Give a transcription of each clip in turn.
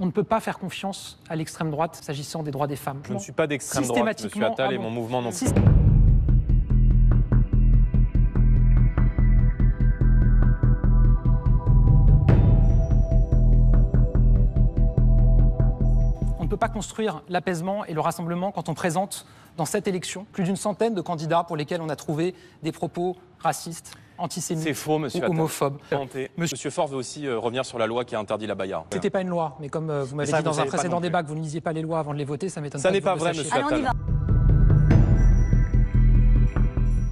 On ne peut pas faire confiance à l'extrême droite s'agissant des droits des femmes. Je ne suis pas d'extrême droite, M. Attal, et mon mouvement non plus. On ne peut pas construire l'apaisement et le rassemblement quand on présente dans cette élection plus d'une centaine de candidats pour lesquels on a trouvé des propos racistes, antisémites, c'est faux, monsieur ou homophobes. Monsieur Faure veut aussi revenir sur la loi qui a interdit la baïa. C'était pas une loi, mais comme vous m'avez dit dans un précédent débat que vous ne lisiez pas les lois avant de les voter, ça m'étonne pas. Ça n'est pas vrai, monsieur Attal.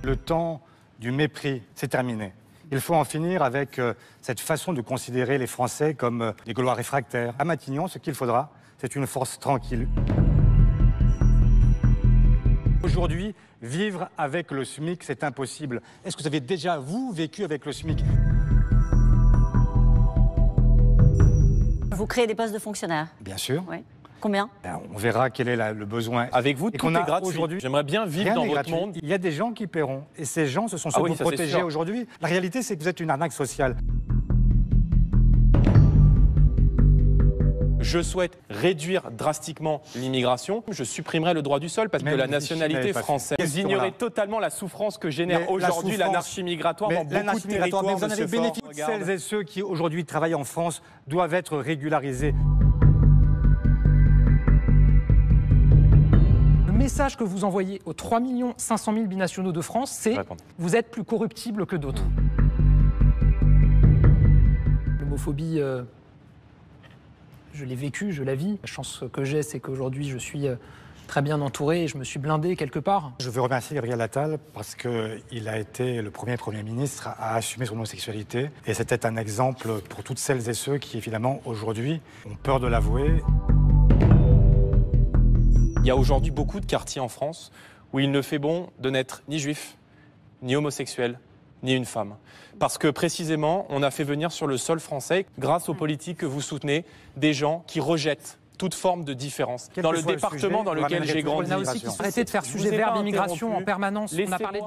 Le temps du mépris, c'est terminé. Il faut en finir avec cette façon de considérer les Français comme des Gaulois réfractaires. À Matignon, ce qu'il faudra, c'est une force tranquille. Aujourd'hui, vivre avec le SMIC, c'est impossible. Est-ce que vous avez déjà, vous, vécu avec le SMIC? Vous créez des postes de fonctionnaires? Bien sûr. Oui. Combien? On verra quel est le besoin. Avec vous, tout est gratuit. J'aimerais bien vivre dans votre monde. Il y a des gens qui paieront. Et ces gens, ce sont ceux que vous protégez aujourd'hui. La réalité, c'est que vous êtes une arnaque sociale. Je souhaite réduire drastiquement l'immigration. Je supprimerai le droit du sol parce que la nationalité française. Vous ignorez totalement la souffrance que génère aujourd'hui l'anarchie migratoire dans beaucoup de territoires. Mais vous en avez bénéficié. Celles et ceux qui aujourd'hui travaillent en France doivent être régularisés. Le message que vous envoyez aux 3 500 000 binationaux de France, c'est « vous êtes plus corruptible que d'autres ». L'homophobie, je l'ai vécue, je la vis. La chance que j'ai, c'est qu'aujourd'hui, je suis très bien entouré et je me suis blindé quelque part. Je veux remercier Gabriel Attal parce qu'il a été le premier ministre à assumer son homosexualité. Et c'était un exemple pour toutes celles et ceux qui, évidemment, aujourd'hui, ont peur de l'avouer. Il y a aujourd'hui beaucoup de quartiers en France où il ne fait bon de n'être ni juif, ni homosexuel, ni une femme. Parce que précisément, on a fait venir sur le sol français, grâce aux politiques que vous soutenez, des gens qui rejettent toute forme de différence. Dans le département dans lequel j'ai grandi. On a aussi arrêté de faire sujet vert d'immigration en permanence. On a parlé